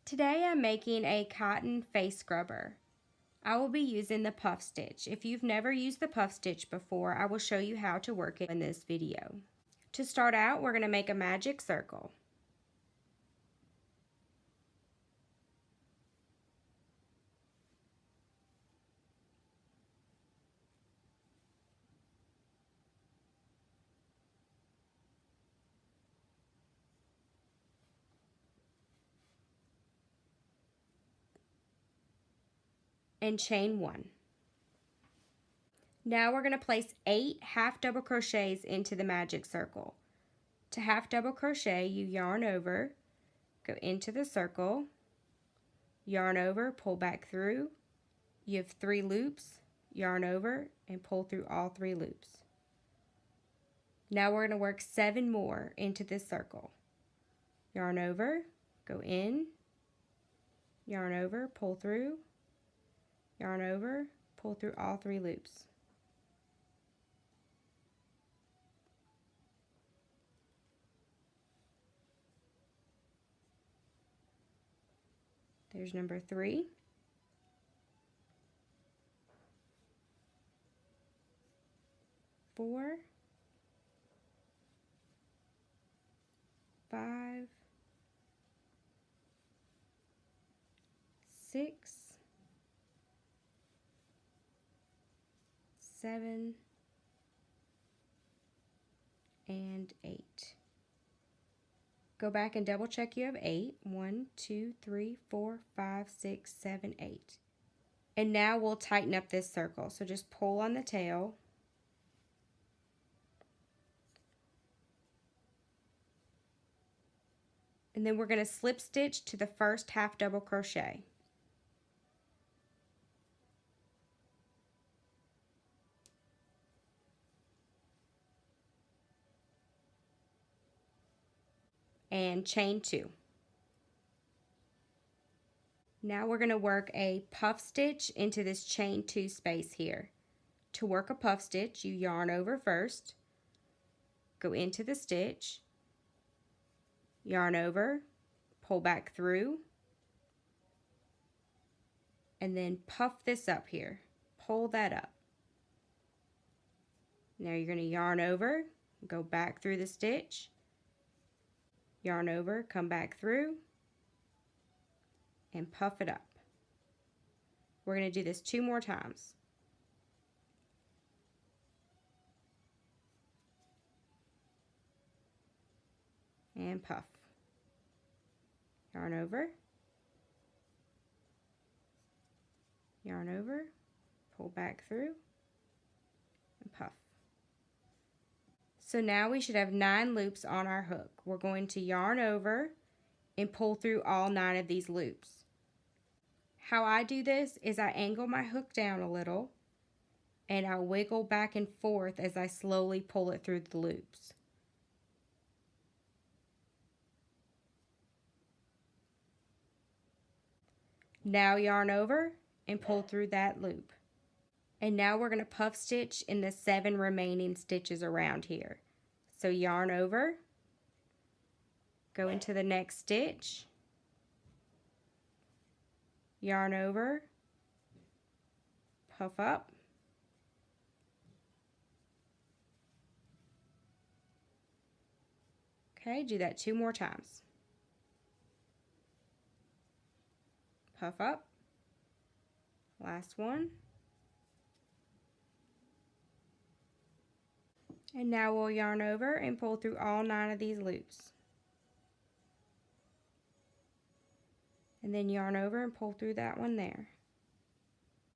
Today I'm making a cotton face scrubber. I will be using the puff stitch. If you've never used the puff stitch before, I will show you how to work it in this video. To start out, we're going to make a magic circle. And chain 1. Now we're going to place 8 half double crochets into the magic circle. To half double crochet, you yarn over, go into the circle, yarn over, pull back through. You have 3 loops, yarn over, and pull through all 3 loops. Now we're going to work 7 more into this circle. Yarn over, go in, yarn over, pull through, yarn over, pull through all 3 loops. There's number 3. 4, 5, 6, 7, and 8. Go back and double check you have 8. 1, 2, 3, 4, 5, 6, 7, 8. And now we'll tighten up this circle. So just pull on the tail. And then we're going to slip stitch to the first half double crochet. And chain 2. Now we're going to work a puff stitch into this chain 2 space here. To work a puff stitch, you yarn over first, go into the stitch, yarn over, pull back through, and then puff this up here. Pull that up. Now you're going to yarn over, go back through the stitch, yarn over, come back through, and puff it up. We're going to do this 2 more times. And puff. Yarn over, yarn over, pull back through, and puff. So now we should have 9 loops on our hook. We're going to yarn over and pull through all 9 of these loops. How I do this is I angle my hook down a little and I wiggle back and forth as I slowly pull it through the loops. Now yarn over and pull through that loop. And now we're going to puff stitch in the 7 remaining stitches around here. So yarn over, go into the next stitch, yarn over, puff up, okay, do that 2 more times. Puff up, last one. And now we'll yarn over and pull through all 9 of these loops. And then yarn over and pull through that one there.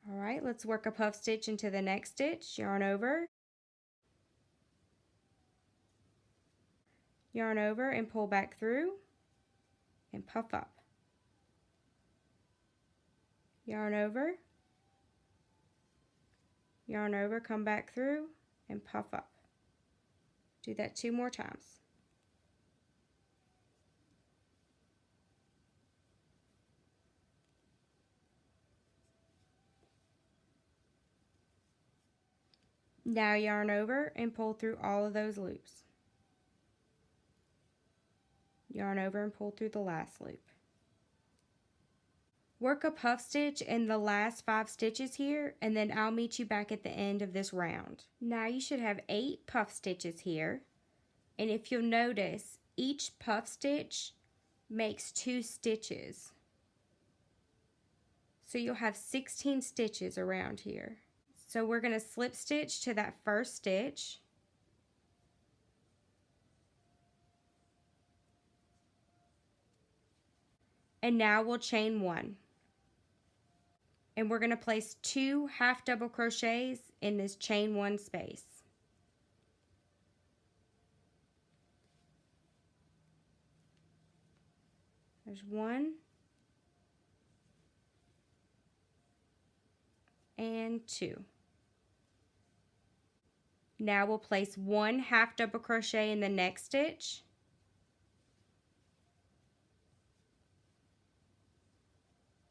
Alright, let's work a puff stitch into the next stitch. Yarn over, yarn over and pull back through, and puff up. Yarn over, come back through, and puff up. Do that 2 more times. Now yarn over and pull through all of those loops. Yarn over and pull through the last loop. Work a puff stitch in the last 5 stitches here, and then I'll meet you back at the end of this round. Now you should have 8 puff stitches here, and if you'll notice, each puff stitch makes 2 stitches. So you'll have 16 stitches around here. So we're going to slip stitch to that first stitch. And now we'll chain 1. And we're going to place 2 half double crochets in this chain 1 space. There's 1 and 2. Now we'll place 1 half double crochet in the next stitch.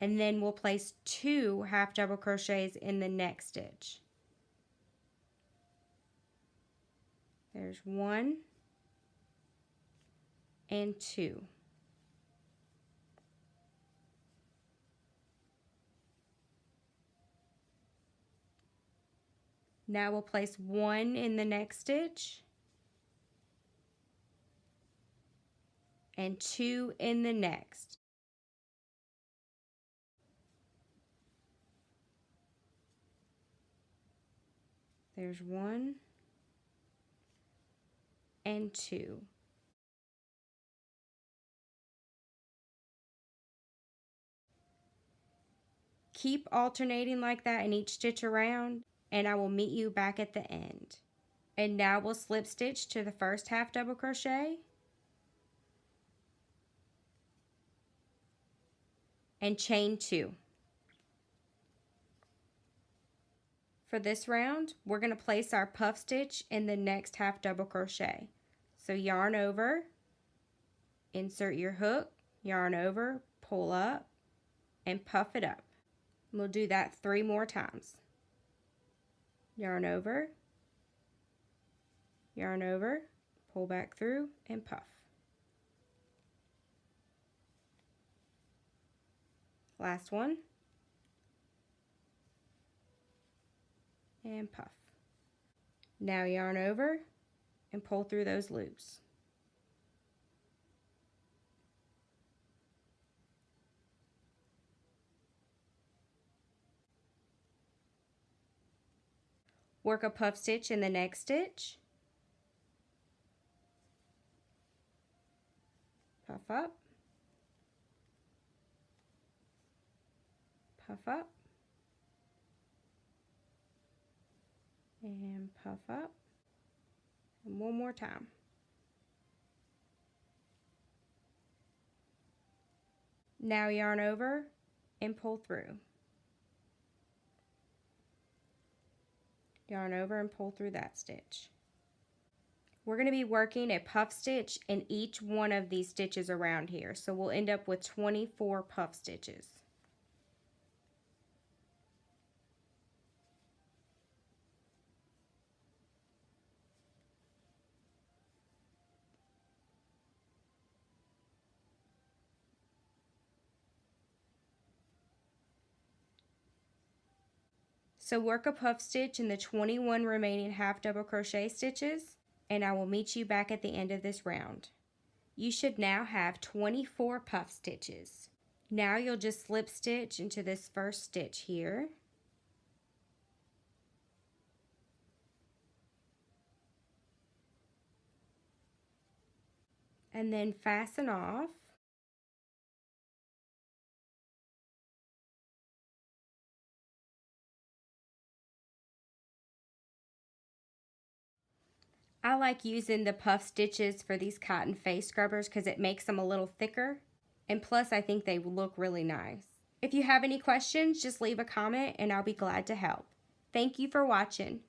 And then we'll place 2 half double crochets in the next stitch. There's 1 and 2. Now we'll place 1 in the next stitch and 2 in the next. There's 1 and 2. Keep alternating like that in each stitch around, and I will meet you back at the end. And now we'll slip stitch to the first half double crochet and chain 2. For this round, we're going to place our puff stitch in the next half double crochet. So yarn over, insert your hook, yarn over, pull up, and puff it up. We'll do that 3 more times. Yarn over, pull back through, and puff. Last one. And puff. Now yarn over and pull through those loops. Work a puff stitch in the next stitch. Puff up. Puff up. And puff up. And one more time. Now yarn over and pull through. Yarn over and pull through that stitch. We're going to be working a puff stitch in each one of these stitches around here, so we'll end up with 24 puff stitches. So work a puff stitch in the 21 remaining half double crochet stitches, and I will meet you back at the end of this round. You should now have 24 puff stitches. Now you'll just slip stitch into this first stitch here. And then fasten off. I like using the puff stitches for these cotton face scrubbers because it makes them a little thicker, and plus I think they look really nice. If you have any questions, just leave a comment and I'll be glad to help. Thank you for watching.